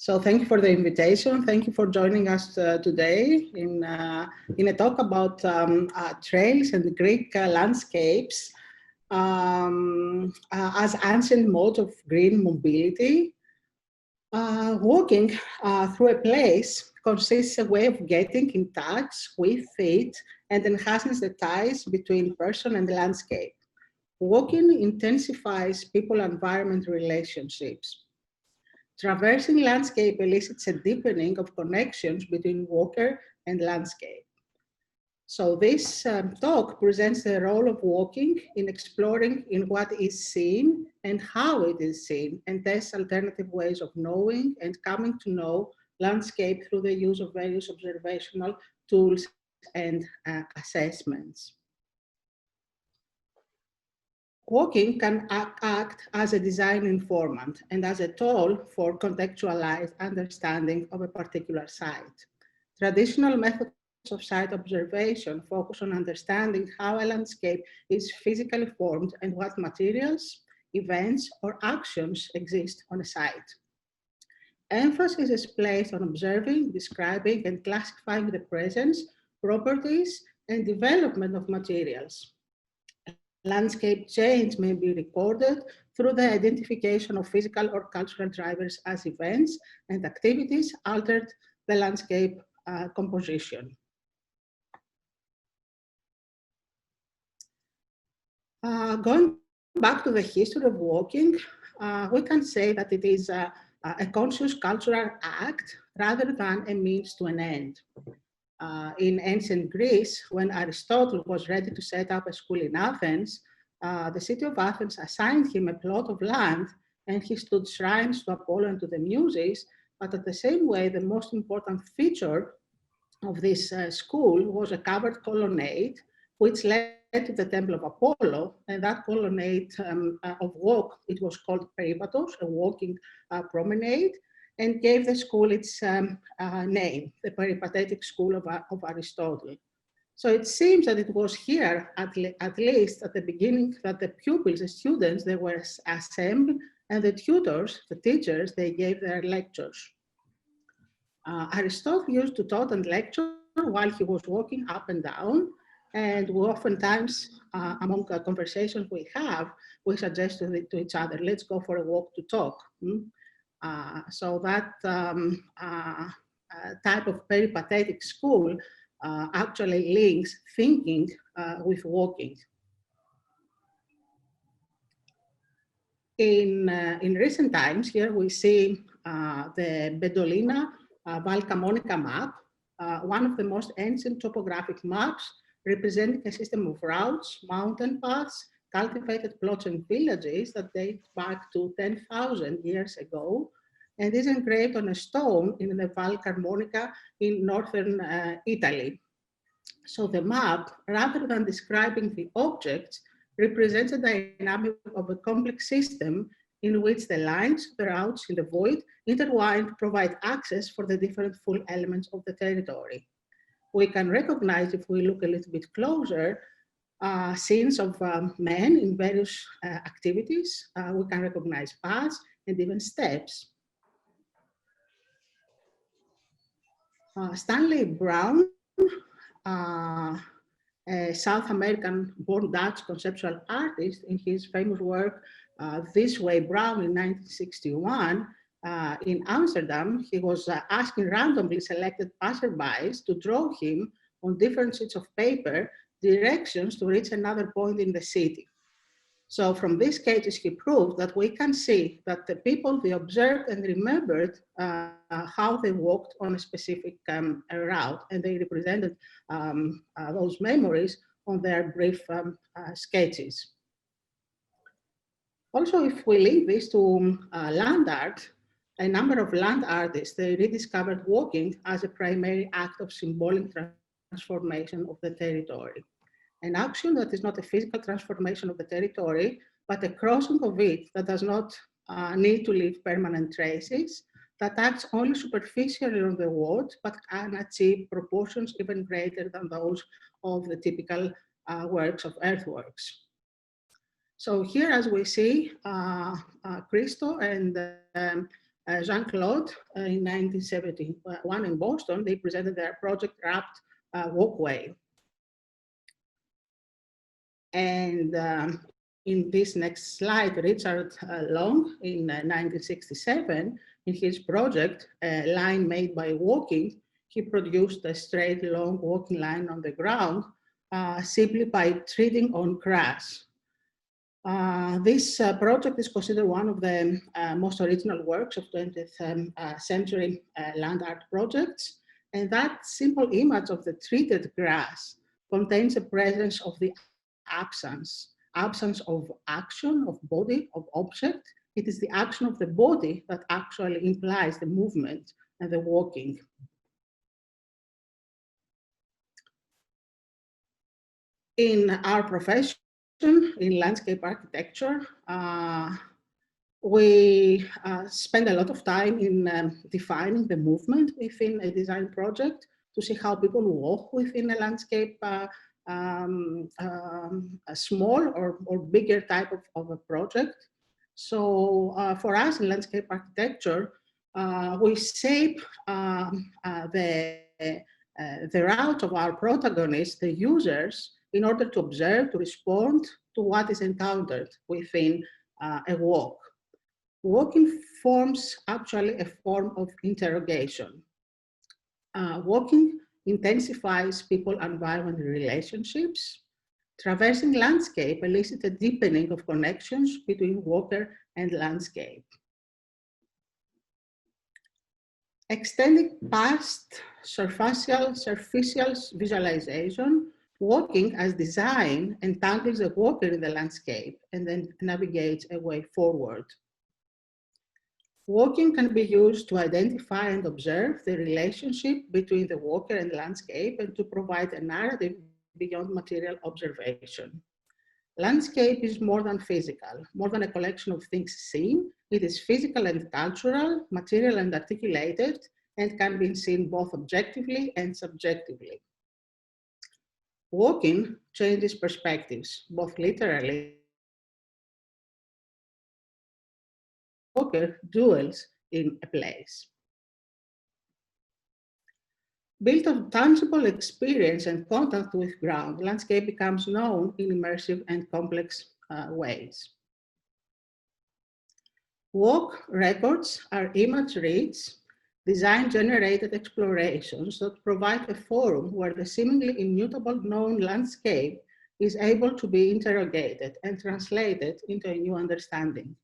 So thank you for the invitation. Thank you for joining us today in a talk about trails and Greek landscapes as ancient modes of green mobility. Walking through a place consists a way of getting in touch with it and enhances the ties between person and the landscape. Walking intensifies people-environment relationships. Traversing landscape elicits a deepening of connections between walker and landscape. So this talk presents the role of walking in exploring in what is seen and how it is seen, and tests alternative ways of knowing and coming to know landscape through the use of various observational tools and assessments. Walking can act as a design informant and as a tool for contextualized understanding of a particular site. Traditional methods of site observation focus on understanding how a landscape is physically formed and what materials, events, or actions exist on a site. Emphasis is placed on observing, describing, and classifying the presence, properties, and development of materials. Landscape change may be recorded through the identification of physical or cultural drivers as events and activities altered the landscape composition. Going back to the history of walking, we can say that it is a conscious cultural act rather than a means to an end. In ancient Greece, when Aristotle was ready to set up a school in Athens, the city of Athens assigned him a plot of land and he stood shrines to Apollo and to the Muses, but at the same way, the most important feature of this school was a covered colonnade, which led to the temple of Apollo, and that colonnade of walk, it was called peripatos, a walking promenade, and gave the school its name, the peripatetic school of Aristotle. So it seems that it was here, at least at the beginning, that the pupils, the students, they were assembled, and the tutors, the teachers, they gave their lectures. Aristotle used to taught and lecture while he was walking up and down, and we oftentimes, among conversations we have, we suggest to each other, let's go for a walk to talk. So that type of peripatetic school actually links thinking with walking. In recent times, here we see the Bedolina Valcamonica map, one of the most ancient topographic maps representing a system of routes, mountain paths, cultivated plots and villages that date back to 10,000 years ago, and is engraved on a stone in the Val Camonica in northern Italy. So the map, rather than describing the objects, represents a dynamic of a complex system in which the lines, the routes in the void intertwine to provide access for the different full elements of the territory. We can recognize, if we look a little bit closer, scenes of men in various activities. We can recognize paths and even steps. Stanley Brown, a South American-born Dutch conceptual artist, in his famous work, This Way Brown in 1961, in Amsterdam, he was asking randomly selected passerbys to draw him on different sheets of paper directions to reach another point in the city. So from these sketches, he proved that we can see that the people, they observed and remembered how they walked on a specific route, and they represented those memories on their brief sketches. Also, if we link this to land art, a number of land artists, they rediscovered walking as a primary act of symbolic transformation of the territory. An action that is not a physical transformation of the territory, but a crossing of it that does not need to leave permanent traces, that acts only superficially on the world, but can achieve proportions even greater than those of the typical works of earthworks. So here, as we see, Christo and Jean-Claude in 1971 in Boston, they presented their project wrapped walkway. And in this next slide, Richard Long in 1967, in his project, Line Made by Walking, he produced a straight, long walking line on the ground simply by treading on grass. This project is considered one of the most original works of 20th century land art projects. And that simple image of the treated grass contains a presence of the absence of action, of body, of object. It is the action of the body that actually implies the movement and the walking. In our profession, in landscape architecture, we spend a lot of time in defining the movement within a design project to see how people walk within a landscape, a small or bigger type of a project. So for us in landscape architecture, we shape the route of our protagonists, the users, in order to observe, to respond to what is encountered within a walk. Walking forms actually a form of interrogation. Walking intensifies people-environment relationships. Traversing landscape elicits a deepening of connections between walker and landscape. Extending past superficial visualization, walking as design entangles the walker in the landscape and then navigates a way forward. Walking can be used to identify and observe the relationship between the walker and the landscape and to provide a narrative beyond material observation. Landscape is more than physical, more than a collection of things seen. It is physical and cultural, material and articulated, and can be seen both objectively and subjectively. Walking changes perspectives, both literally. Walker dwells in a place. Built on tangible experience and contact with ground, landscape becomes known in immersive and complex ways. Walk records are image-rich, design-generated explorations that provide a forum where the seemingly immutable known landscape is able to be interrogated and translated into a new understanding.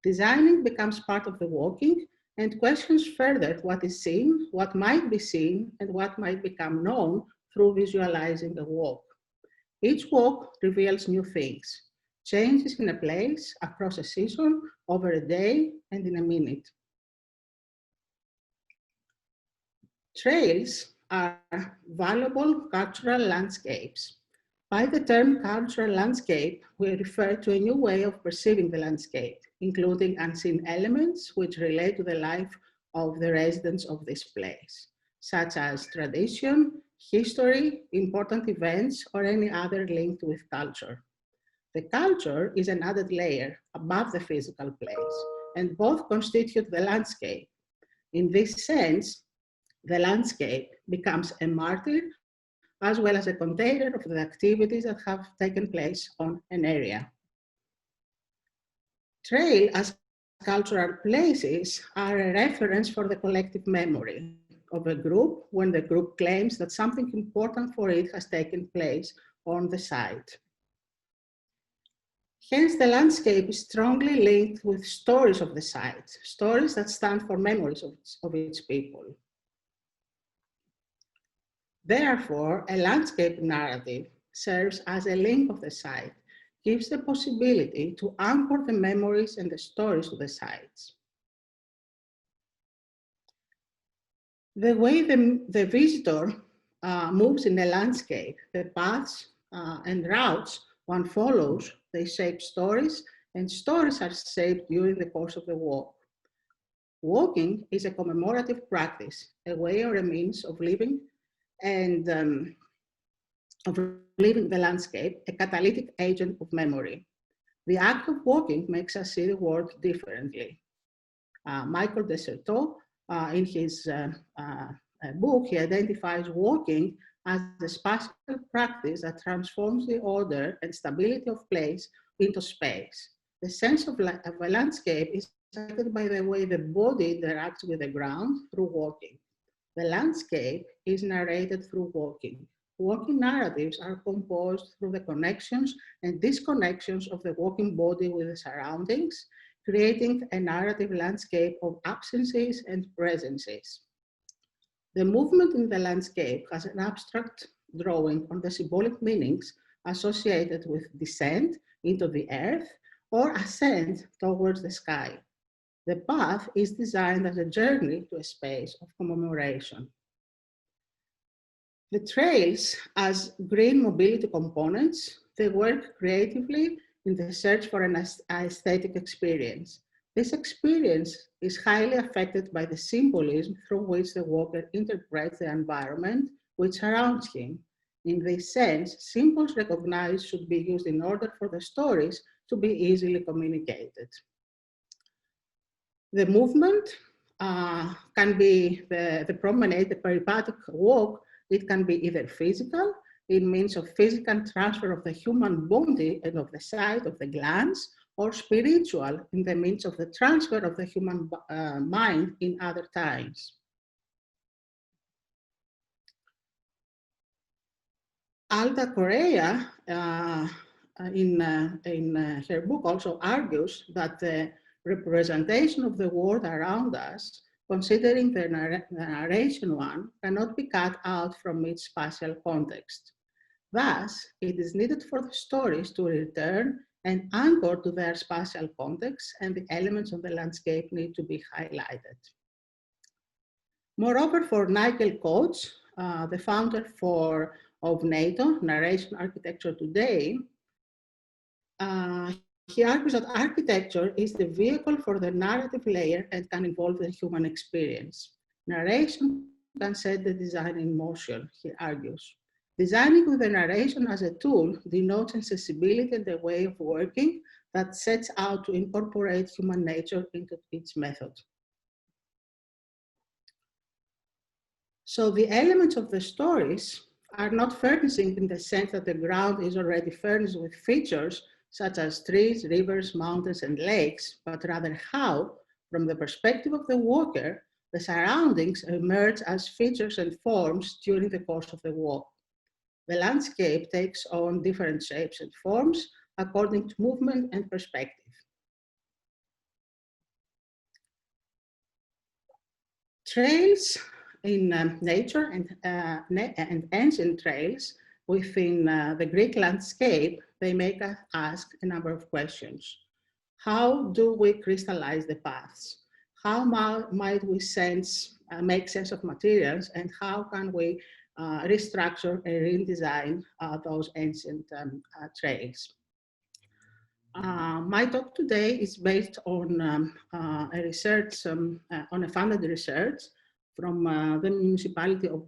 Designing becomes part of the walking and questions further what is seen, what might be seen, and what might become known through visualizing the walk. Each walk reveals new things, changes in a place, across a season, over a day, and in a minute. Trails are valuable cultural landscapes. By the term cultural landscape, we refer to a new way of perceiving the landscape, including unseen elements which relate to the life of the residents of this place, such as tradition, history, important events, or any other linked with culture. The culture is an added layer above the physical place, and both constitute the landscape. In this sense, the landscape becomes a martyr as well as a container of the activities that have taken place on an area. Trails as cultural places are a reference for the collective memory of a group when the group claims that something important for it has taken place on the site. Hence, the landscape is strongly linked with stories of the site, stories that stand for memories of its people. Therefore, a landscape narrative serves as a link of the site, gives the possibility to anchor the memories and the stories of the sites. The way the visitor moves in a landscape, the paths and routes one follows, they shape stories, and stories are shaped during the course of the walk. Walking is a commemorative practice, a way or a means of living and of living the landscape, a catalytic agent of memory. The act of walking makes us see the world differently. Michael Desserteau, in his book, he identifies walking as a spatial practice that transforms the order and stability of place into space. The sense of a landscape is affected by the way the body interacts with the ground through walking. The landscape is narrated through walking. Walking narratives are composed through the connections and disconnections of the walking body with the surroundings, creating a narrative landscape of absences and presences. The movement in the landscape has an abstract drawing on the symbolic meanings associated with descent into the earth or ascent towards the sky. The path is designed as a journey to a space of commemoration. The trails as green mobility components, they work creatively in the search for an aesthetic experience. This experience is highly affected by the symbolism through which the walker interprets the environment which surrounds him. In this sense, symbols recognized should be used in order for the stories to be easily communicated. The movement can be the promenade, the peripatetic walk. It can be either physical, in means of physical transfer of the human body and of the sight of the glance, or spiritual in the means of the transfer of the human mind in other times. Alda Correa, in her book, also argues that the representation of the world around us, considering the narration one, cannot be cut out from its spatial context. Thus, it is needed for the stories to return and anchor to their spatial context, and the elements of the landscape need to be highlighted. Moreover, for Nigel Coates, the founder of NATO, Narration Architecture Today, he argues that architecture is the vehicle for the narrative layer and can involve the human experience. Narration can set the design in motion, he argues. Designing with the narration as a tool denotes accessibility and the way of working that sets out to incorporate human nature into its method. So the elements of the stories are not furnishing in the sense that the ground is already furnished with features such as trees, rivers, mountains, and lakes, but rather how, from the perspective of the walker, the surroundings emerge as features and forms during the course of the walk. The landscape takes on different shapes and forms according to movement and perspective. Trails in nature and ancient trails within the Greek landscape, they make us ask a number of questions. How do we crystallize the paths? How might we make sense of materials, and how can we restructure and redesign those ancient trails? My talk today is based on a research, on a funded research from the municipality of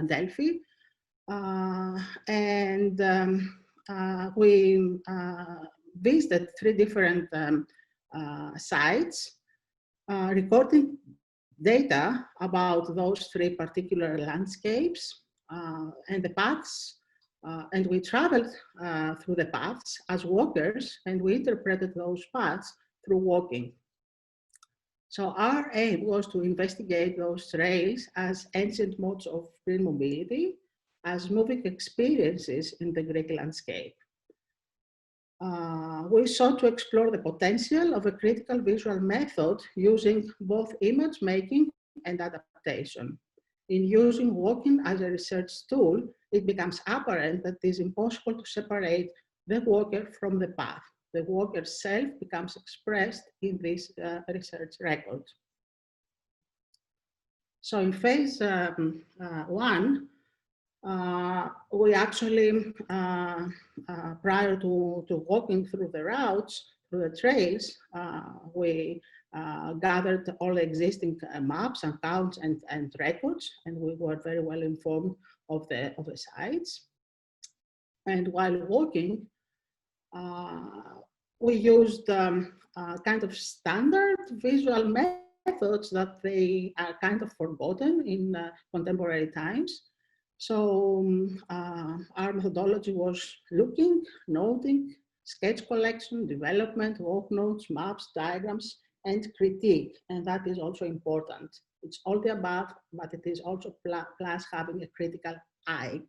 Delphi. We visited 3 different sites, recording data about those 3 particular landscapes and the paths. And we traveled through the paths as walkers, and we interpreted those paths through walking. So our aim was to investigate those trails as ancient modes of green mobility, as moving experiences in the Greek landscape. We sought to explore the potential of a critical visual method using both image making and adaptation. In using walking as a research tool, it becomes apparent that it is impossible to separate the walker from the path. The walker's self becomes expressed in this research record. So in phase 1, we actually, prior to walking through the routes, through the trails, we gathered all the existing maps, accounts, and records, and we were very well informed of the sites. And while walking, we used kind of standard visual methods that they are kind of forgotten in contemporary times. So our methodology was looking, noting, sketch collection, development, walk notes, maps, diagrams, and critique. And that is also important. It's all the above, but it is also plus having a critical eye.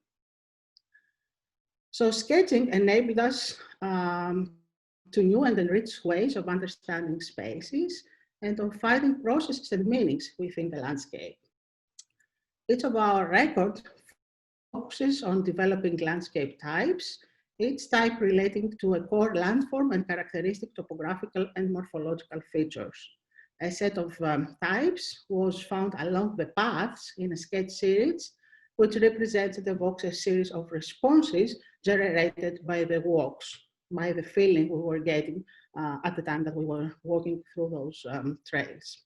So sketching enabled us to new and enriched ways of understanding spaces and of finding processes and meanings within the landscape. Each of our records focuses on developing landscape types, each type relating to a core landform and characteristic topographical and morphological features. A set of types was found along the paths in a sketch series, which represented evokes a series of responses generated by the walks, by the feeling we were getting at the time that we were walking through those trails.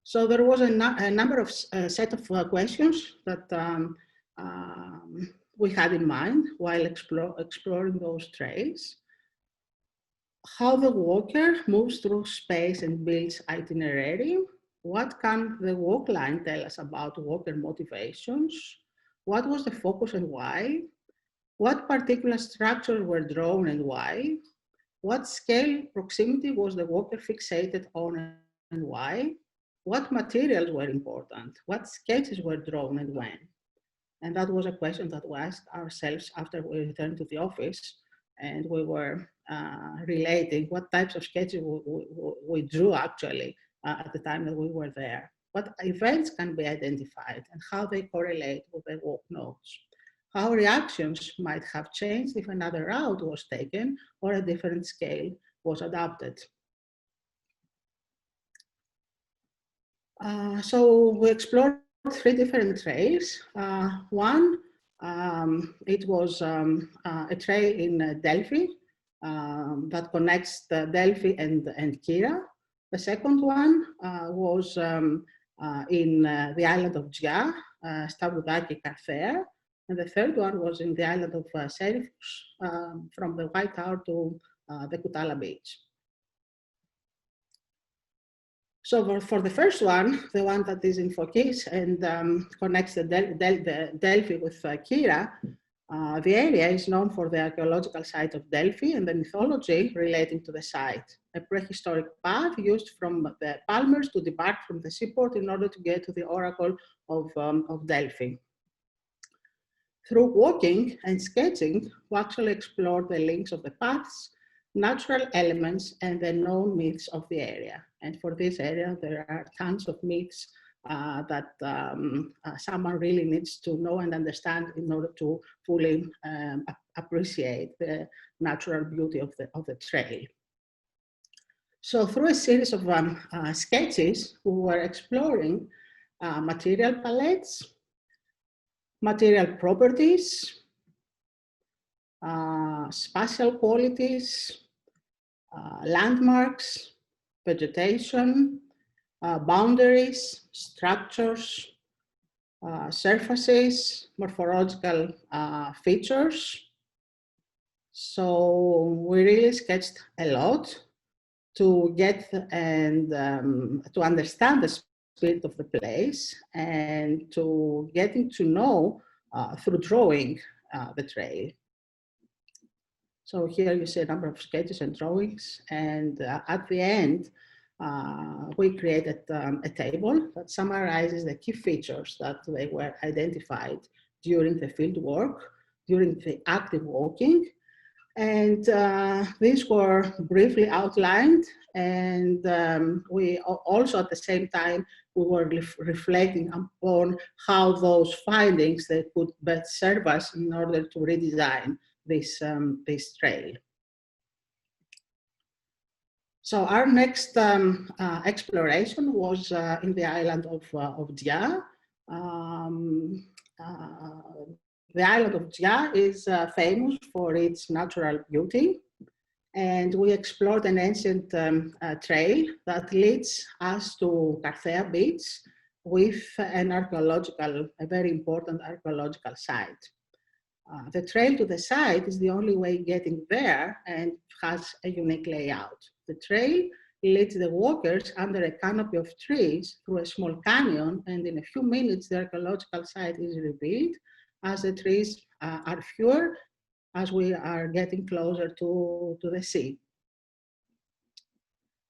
So there was a number of set of questions that we had in mind while exploring those trails. How the walker moves through space and builds itinerary. What can the walk line tell us about walker motivations? What was the focus and why? What particular structures were drawn and why? What scale proximity was the walker fixated on and why? What materials were important? What sketches were drawn and when? And that was a question that we asked ourselves after we returned to the office, and we were relating what types of sketches we drew actually at the time that we were there. What events can be identified and how they correlate with the walk notes. How reactions might have changed if another route was taken or a different scale was adopted. So we explored 3 different trails. One, it was a trail in Delphi that connects Delphi and Kira. The second one was in the island of Gia, Stavroudaki Carthea. And the third one was in the island of Serifus, from the White Tower to the Koutala beach. So for the first one, the one that is in Phokis and connects the Delphi with Kira, the area is known for the archaeological site of Delphi and the mythology relating to the site, a prehistoric path used from the Palmers to depart from the seaport in order to get to the oracle of Delphi. Through walking and sketching, we actually explored the links of the paths, natural elements, and the known myths of the area. And for this area, there are tons of myths that someone really needs to know and understand in order to fully appreciate the natural beauty of the trail. So through a series of sketches, we were exploring material palettes, material properties, spatial qualities, landmarks, vegetation, boundaries, structures, surfaces, morphological features. So we really sketched a lot to get and to understand the spirit of the place and to getting to know through drawing the trail. So here you see a number of sketches and drawings, and at the end, we created a table that summarizes the key features that they were identified during the field work, during the active walking. And these were briefly outlined, and we also at the same time, we were reflecting upon how those findings they could best serve us in order to redesign this trail. So our next exploration was in the island of Dia. The island of Gia is famous for its natural beauty, and we explored an ancient trail that leads us to Carthea Beach with a very important archaeological site. The trail to the site is the only way getting there and has a unique layout. The trail leads the walkers under a canopy of trees through a small canyon, and in a few minutes, the archaeological site is revealed as the trees are fewer as we are getting closer to the sea.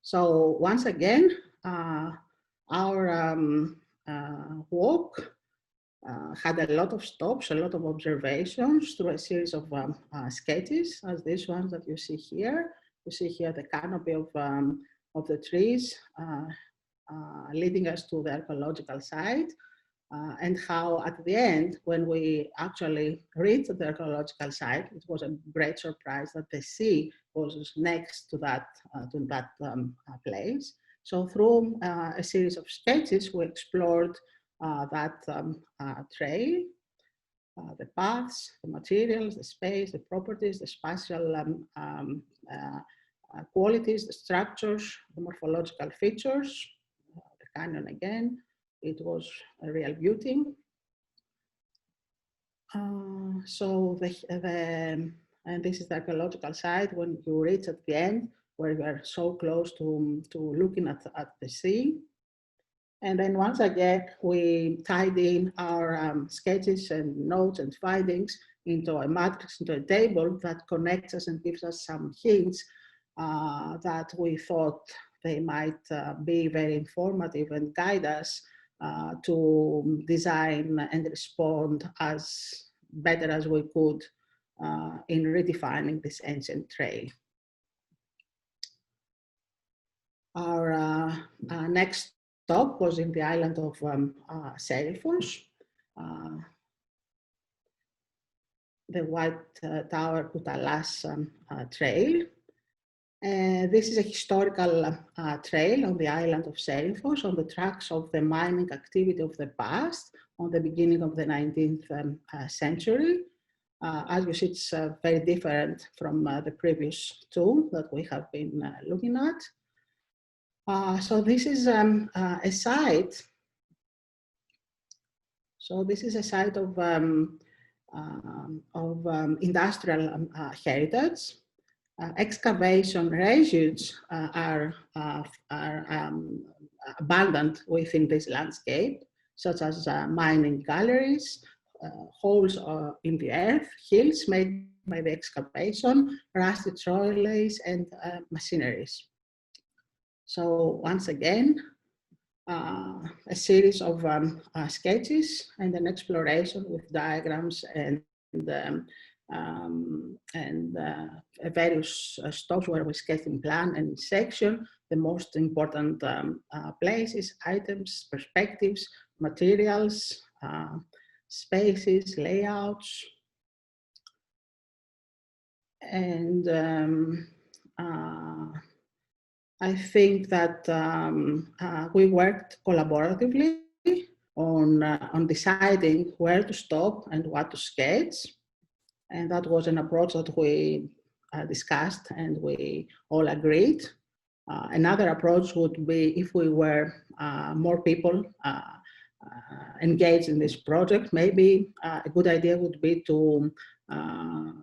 So once again, our walk had a lot of stops, a lot of observations through a series of sketches, as these ones that you see here. You see here the canopy of the trees leading us to the archaeological site, and how at the end, when we actually reached the archaeological site, it was a great surprise that the sea was next to that place. So through a series of sketches, we explored that trail, the paths, the materials, the space, the properties, the spatial qualities, the structures, the morphological features, the canyon again. It was a real beauty. And this is the archaeological site when you reach at the end, where you are so close to looking at the sea. And then once again, we tied in our sketches and notes and findings into a matrix, into a table that connects us and gives us some hints that we thought they might be very informative and guide us to design and respond as better as we could in redefining this ancient trail. Our next stop was in the island of Selfos. The White Tower Kutalas trail. This is a historical trail on the island of Selfos on the tracks of the mining activity of the past on the beginning of the 19th century. As you see, it's very different from the previous two that we have been looking at. So this is a site. So this is a site of industrial heritage. Excavation residues are abundant within this landscape, such as mining galleries, holes in the earth, hills made by the excavation, rusty trolleys, and machineries. So once again, a series of sketches and an exploration with diagrams and various stops where we sketch in plan and in section the most important places, items, perspectives, materials, spaces, layouts, and I think that we worked collaboratively on deciding where to stop and what to sketch. And that was an approach that we discussed and we all agreed. Another approach would be if we were more people engaged in this project, maybe a good idea would be to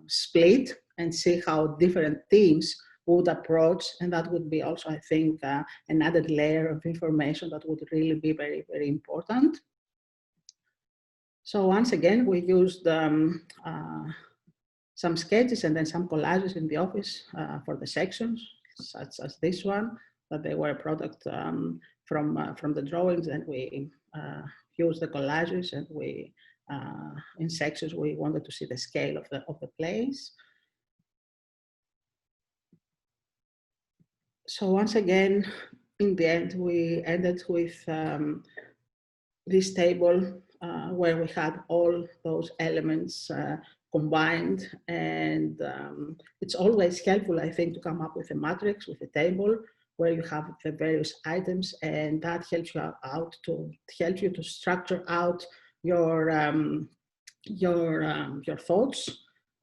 split and see how different teams would approach, and that would be also, I think, an added layer of information that would really be very, very important. So once again, we used some sketches and then some collages in the office for the sections, such as this one, that they were a product from the drawings, and we used the collages, and we in sections we wanted to see the scale of the place. So once again, in the end, we ended with this table where we had all those elements combined, and it's always helpful, I think, to come up with a matrix, with a table where you have the various items, and that helps you out to help you to structure out your thoughts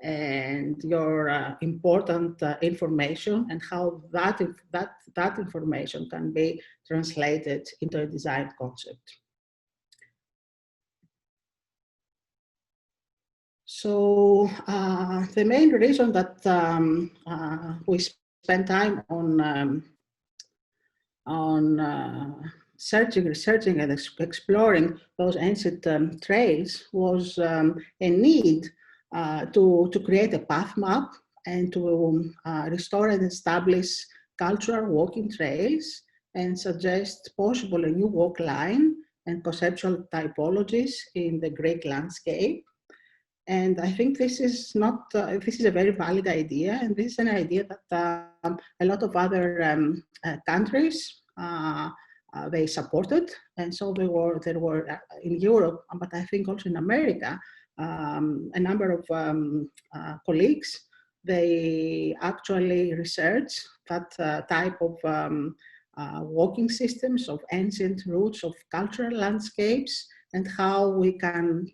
and your important information, and how that information can be translated into a design concept. So the main reason that we spend time on researching and exploring those ancient trails was a need to create a path map and to restore and establish cultural walking trails and suggest possible a new walk line and conceptual typologies in the Greek landscape. And I think this is not, this is a very valid idea, and this is an idea that a lot of other countries, they supported. And so there were in Europe, but I think also in America, a number of colleagues, they actually researched that type of walking systems of ancient routes of cultural landscapes, and how we can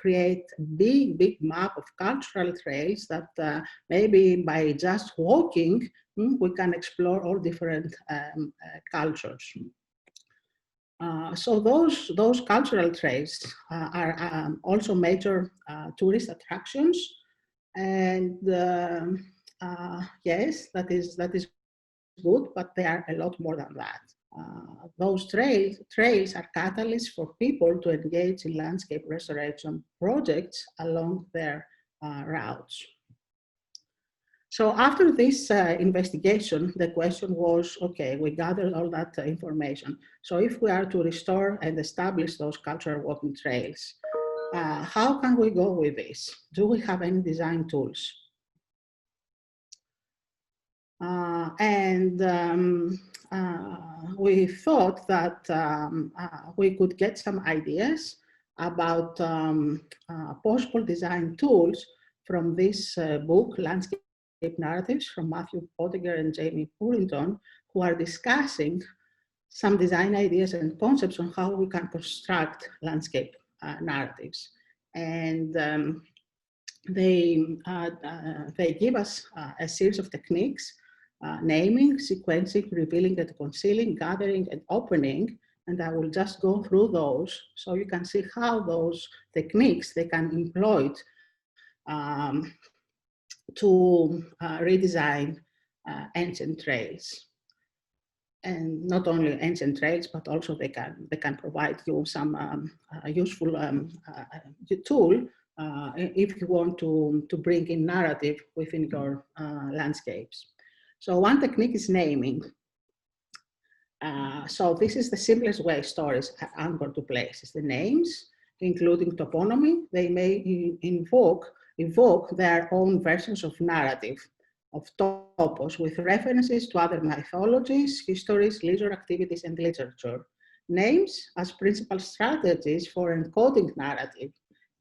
create a big map of cultural trails that maybe by just walking, we can explore all different cultures. So those cultural trails are also major tourist attractions, and yes, that is good, but they are a lot more than that. Those trails are catalysts for people to engage in landscape restoration projects along their routes. So after this investigation, the question was, okay, we gathered all that information. So if we are to restore and establish those cultural walking trails, how can we go with this? Do we have any design tools? We thought that we could get some ideas about possible design tools from this book, Landscape Narratives, from Matthew Potteiger and Jamie Purinton, who are discussing some design ideas and concepts on how we can construct landscape narratives. And they give us a series of techniques: naming, sequencing, revealing and concealing, gathering and opening. And I will just go through those so you can see how those techniques, they can be employed to redesign ancient trails. And not only ancient trails, but also they can provide you some useful tool if you want to bring in narrative within your landscapes. So one technique is naming. So this is the simplest way stories are anchored to places. The names, including toponymy, they may evoke their own versions of narrative, of topos, with references to other mythologies, histories, leisure activities, and literature. Names as principal strategies for encoding narrative.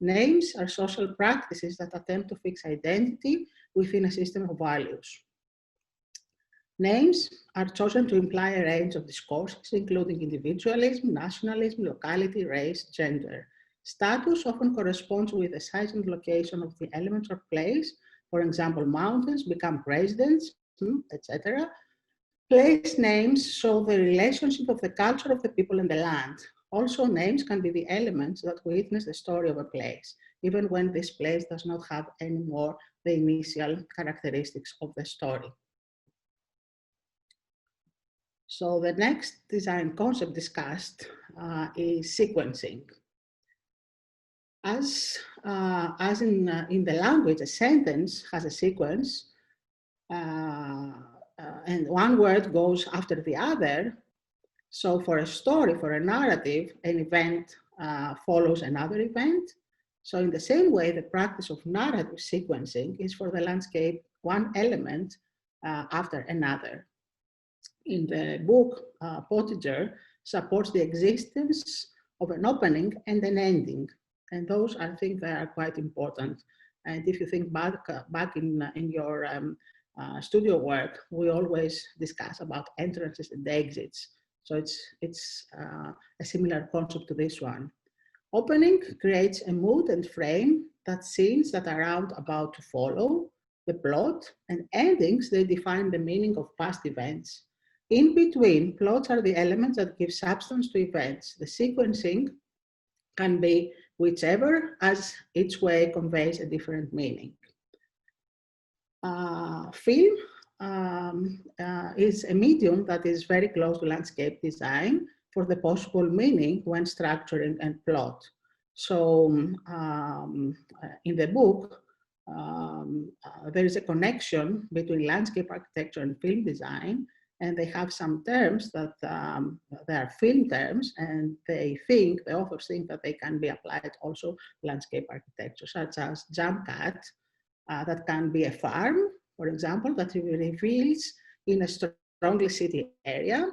Names are social practices that attempt to fix identity within a system of values. Names are chosen to imply a range of discourses, including individualism, nationalism, locality, race, gender. Status often corresponds with the size and location of the elements or place. For example, mountains become presidents, etc. Place names show the relationship of the culture of the people and the land. Also, names can be the elements that witness the story of a place, even when this place does not have any more the initial characteristics of the story. So the next design concept discussed is sequencing. As in the language, a sentence has a sequence, and one word goes after the other. So for a story, for a narrative, an event follows another event. So in the same way, the practice of narrative sequencing is for the landscape, one element after another. In the book, Potteiger supports the existence of an opening and an ending. And those, I think, they are quite important. And if you think back in your studio work, we always discuss about entrances and exits. So it's a similar concept to this one. Opening creates a mood and frame that scenes that are about to follow the plot, and endings, they define the meaning of past events. In between, plots are the elements that give substance to events. The sequencing can be whichever, as each way conveys a different meaning. Film is a medium that is very close to landscape design for the possible meaning when structuring and plot. So in the book, there is a connection between landscape architecture and film design, and they have some terms that they are film terms, and the authors think that they can be applied also landscape architecture, such as jump cut, that can be a farm, for example, that reveals in a strongly city area.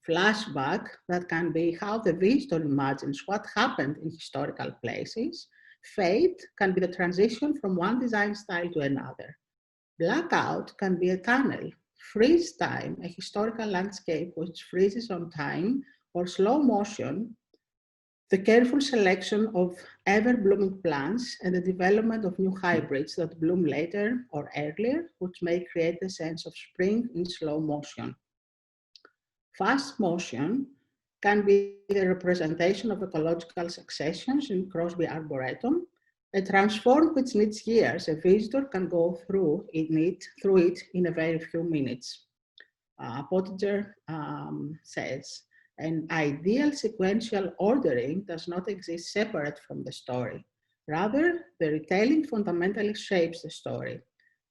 Flashback, that can be how the visitor imagines what happened in historical places. Fade can be the transition from one design style to another. Blackout can be a tunnel. Freeze time, a historical landscape which freezes on time, or slow motion, the careful selection of ever-blooming plants and the development of new hybrids that bloom later or earlier, which may create a sense of spring in slow motion. Fast motion can be the representation of ecological successions in Crosby Arboretum. A transform which needs years, a visitor can go through it in a very few minutes. Potteiger says, an ideal sequential ordering does not exist separate from the story. Rather, the retelling fundamentally shapes the story.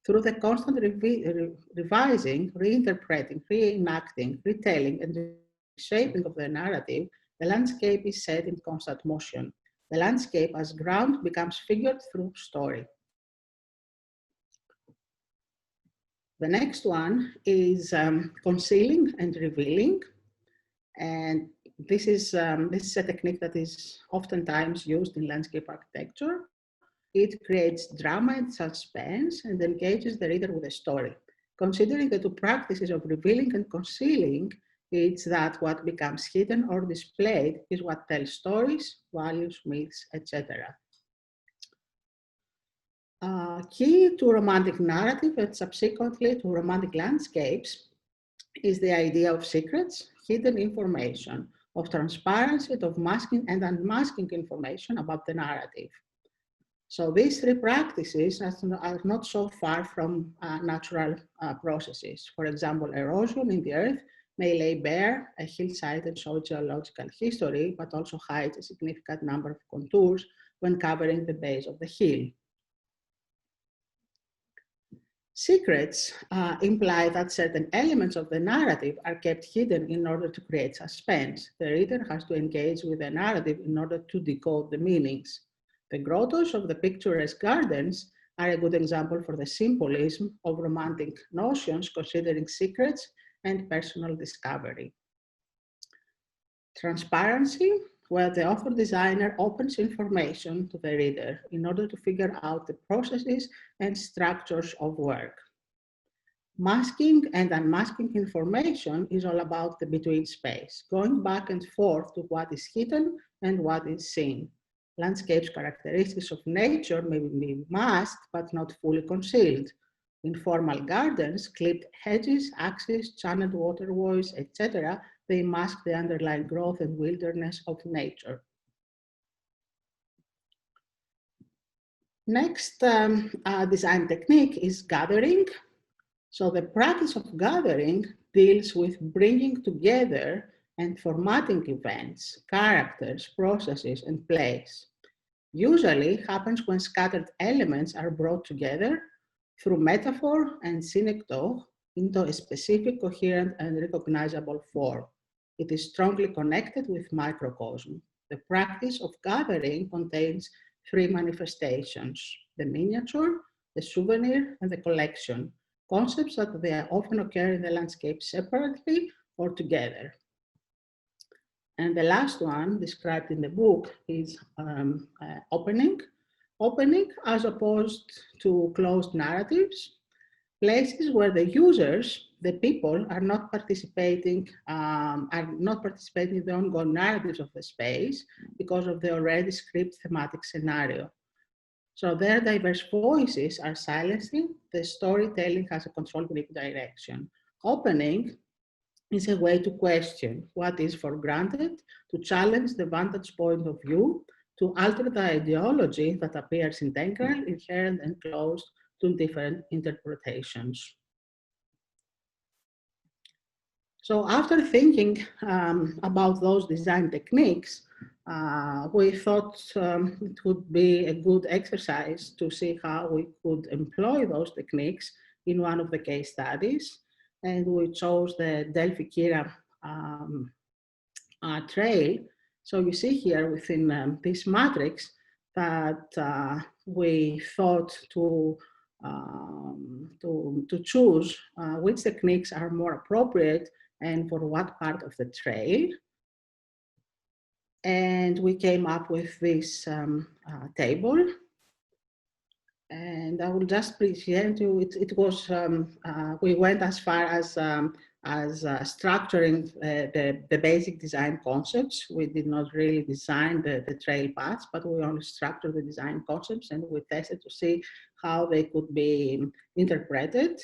Through the constant revising, reinterpreting, reenacting, retelling, and reshaping of the narrative, the landscape is set in constant motion. The landscape as ground becomes figured through story. The next one is concealing and revealing. And this is a technique that is oftentimes used in landscape architecture. It creates drama and suspense and engages the reader with a story. Considering the two practices of revealing and concealing, it's that what becomes hidden or displayed is what tells stories, values, myths, etc. Key to romantic narrative and subsequently to romantic landscapes is the idea of secrets, hidden information, of transparency, of masking and unmasking information about the narrative. So these three practices are not so far from natural processes. For example, erosion in the earth may lay bare a hillside and show geological history, but also hides a significant number of contours when covering the base of the hill. Secrets imply that certain elements of the narrative are kept hidden in order to create suspense. The reader has to engage with the narrative in order to decode the meanings. The grottos of the picturesque gardens are a good example for the symbolism of romantic notions considering secrets and personal discovery. Transparency, where the author designer opens information to the reader in order to figure out the processes and structures of work. Masking and unmasking information is all about the between space, going back and forth to what is hidden and what is seen. Landscape's characteristics of nature may be masked but not fully concealed. In formal gardens, clipped hedges, axes, channeled waterways, etc., they mask the underlying growth and wilderness of nature. Next design technique is gathering. So the practice of gathering deals with bringing together and formatting events, characters, processes, and plays. Usually happens when scattered elements are brought together through metaphor and synecdoche into a specific, coherent, and recognizable form. It is strongly connected with microcosm. The practice of gathering contains three manifestations: the miniature, the souvenir, and the collection, concepts that they often occur in the landscape separately or together. And the last one described in the book is opening. Opening as opposed to closed narratives, places where the users, the people, are not participating in the ongoing narratives of the space because of the already scripted thematic scenario. So their diverse voices are silencing, the storytelling has a controlled direction. Opening is a way to question what is for granted, to challenge the vantage point of view, to alter the ideology that appears integral, inherent, and closed to different interpretations. So after thinking about those design techniques, we thought it would be a good exercise to see how we could employ those techniques in one of the case studies. And we chose the Delphi-Kira trail. So you see here within this matrix that we thought to choose which techniques are more appropriate and for what part of the trail. And we came up with this table. And I will just present you, it was, we went as far as structuring the basic design concepts. We did not really design the trail paths, but we only structured the design concepts and we tested to see how they could be interpreted.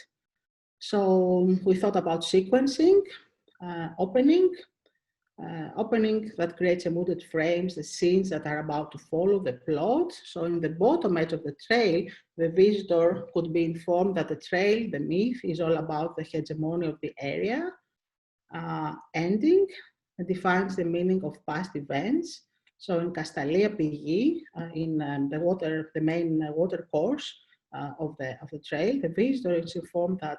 So we thought about sequencing, opening that creates a mooded frames, the scenes that are about to follow the plot. So in the bottom edge of the trail, the visitor could be informed that the trail, the myth, is all about the hegemony of the area. Ending defines the meaning of past events. So in Castalia Pigi, in the main water course of the trail, the visitor is informed that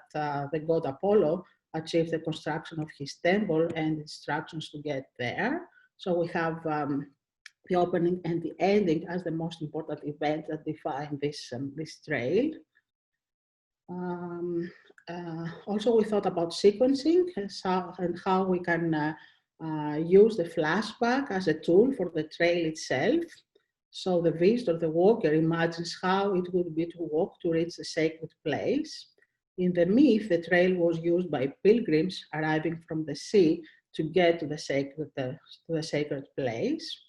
the god Apollo achieved the construction of his temple and instructions to get there. So we have the opening and the ending as the most important events that define this trail. Also, we thought about sequencing and how we can use the flashback as a tool for the trail itself. So the visitor, the walker, imagines how it would be to walk to reach the sacred place. In the myth, the trail was used by pilgrims arriving from the sea to get to the sacred place.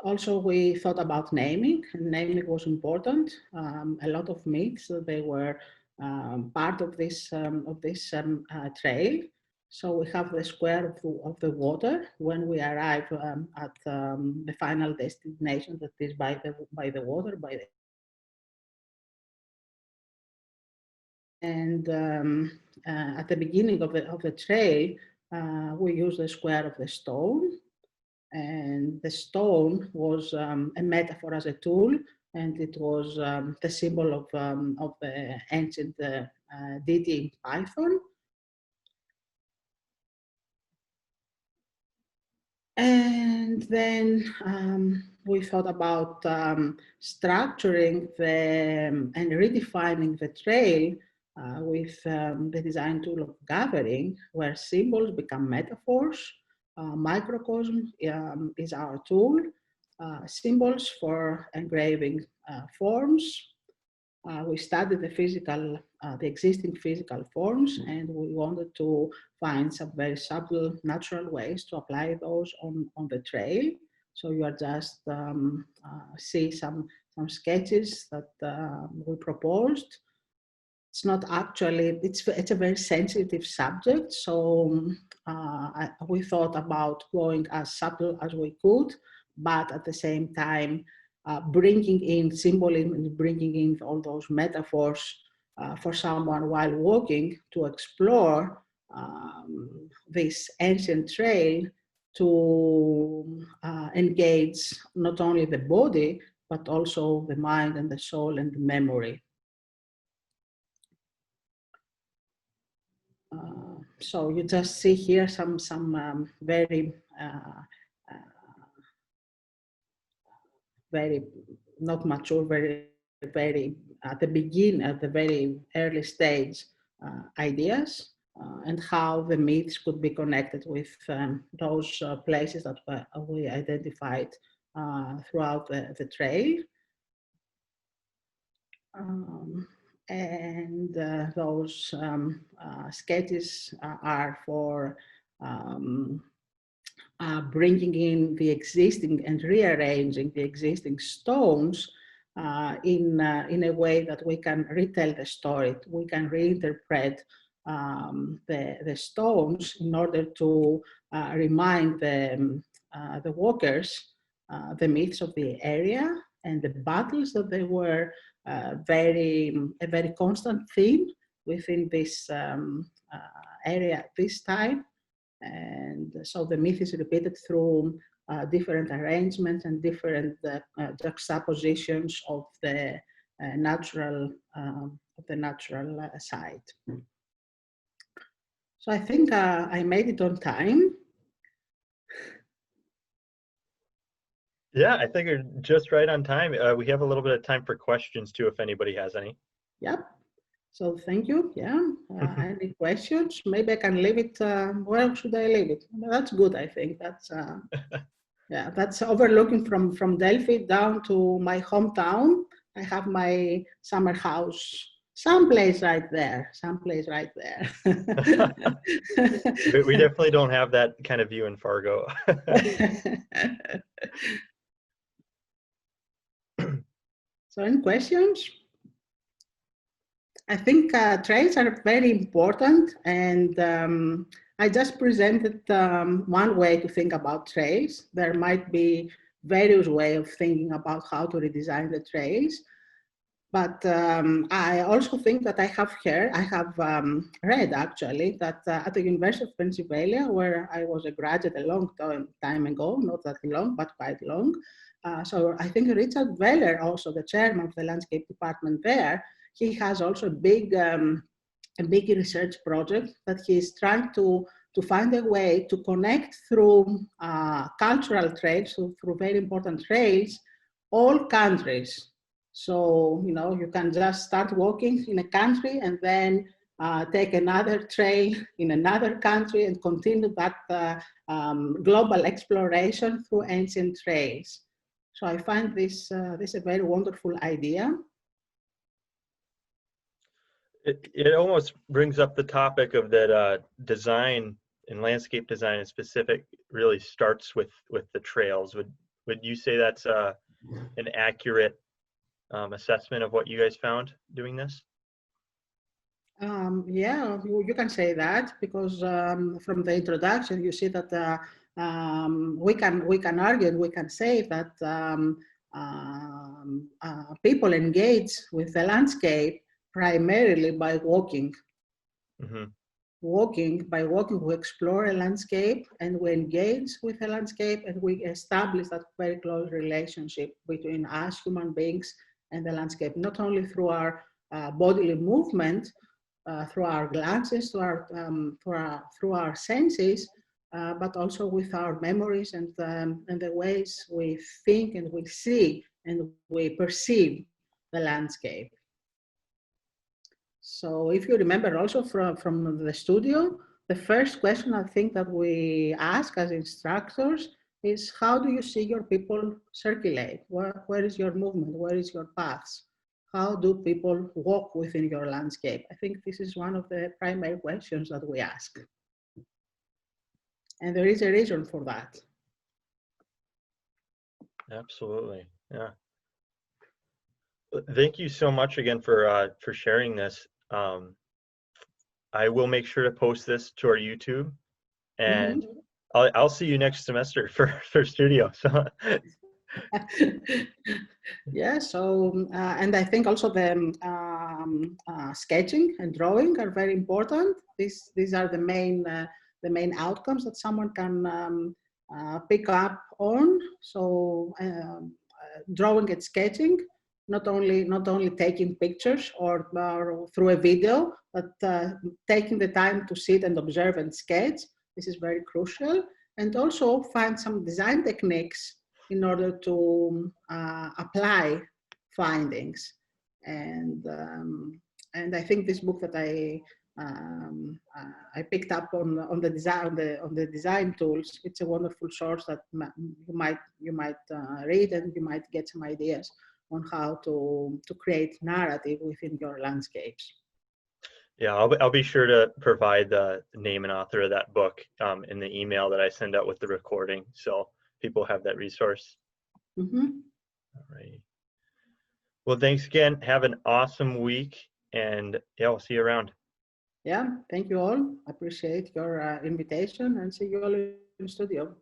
Also, we thought about naming. Naming was important. A lot of myths, they were part of this trail. So we have the square of the water when we arrive at the final destination that is by the water, and at the beginning of the trail, we use the square of the stone. And the stone was a metaphor as a tool, and it was the symbol of the ancient deity Python. And then we thought about structuring and redefining the trail with the design tool of gathering, where symbols become metaphors. Microcosm is our tool. Symbols for engraving forms. We studied the existing physical forms, and we wanted to find some very subtle, natural ways to apply those on the trail. So you are just see some sketches that we proposed. It's not actually, it's a very sensitive subject. So we thought about going as subtle as we could, but at the same time, bringing in symbolism and bringing in all those metaphors for someone while walking to explore this ancient trail to engage not only the body, but also the mind and the soul and the memory. So you just see here some very not mature, very at the very early stage ideas and how the myths could be connected with those places that we identified throughout the trail. And those sketches are for bringing in the existing and rearranging the existing stones in a way that we can retell the story. We can reinterpret the stones in order to remind the walkers the myths of the area and the battles that they were a very constant theme within this area at this time. And so the myth is repeated through different arrangements and different juxtapositions of the natural site. So I think I made it on time. Yeah, I think you're just right on time. We have a little bit of time for questions too, if anybody has any. Yep. So thank you. Yeah. Any questions? Maybe I can leave it. Where should I leave it? That's good. I think that's yeah. That's overlooking from Delphi down to my hometown. I have my summer house. Someplace right there. Someplace right there. We definitely don't have that kind of view in Fargo. So, any questions? I think trails are very important, and I just presented one way to think about trails. There might be various ways of thinking about how to redesign the trails, but I also think that I have read actually that at the University of Pennsylvania, where I was a graduate a long time ago, not that long, but quite long. So I think Richard Weller, also the chairman of the landscape department there, he has also a big research project that he's trying to find a way to connect through cultural trails, so through very important trails, all countries. So, you know, you can just start walking in a country and then take another trail in another country and continue that global exploration through ancient trails. So I find this a very wonderful idea. It almost brings up the topic of that design and landscape design in specific really starts with the trails. Would you say that's an accurate assessment of what you guys found doing this? Yeah, you can say that, because from the introduction you see that we can argue and we can say that people engage with the landscape primarily by walking. Mm-hmm. By walking, we explore a landscape and we engage with the landscape, and we establish that very close relationship between us human beings and the landscape, not only through our bodily movement, through our glances, through our senses, but also with our memories and the ways we think and we see and we perceive the landscape. So if you remember also from the studio, the first question I think that we ask as instructors is, how do you see your people circulate? Where is your movement? Where is your paths? How do people walk within your landscape? I think this is one of the primary questions that we ask. And there is a reason for that. Absolutely, yeah. Thank you so much again for sharing this. I will make sure to post this to our YouTube, and I'll see you next semester for studio. So. Yeah. So and I think also the sketching and drawing are very important. These are the main outcomes that someone can pick up on. So drawing and sketching. Not only taking pictures or through a video, but taking the time to sit and observe and sketch. This is very crucial. And also find some design techniques in order to apply findings. And I think this book that I picked up on the design tools, it's a wonderful source that you might read, and you might get some ideas on how to create narrative within your landscapes. Yeah, I'll be sure to provide the name and author of that book in the email that I send out with the recording, so people have that resource. Mm-hmm. All right. Well, thanks again. Have an awesome week, and yeah, we'll see you around. Yeah, thank you all. Appreciate your invitation and see you all in the studio.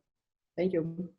Thank you.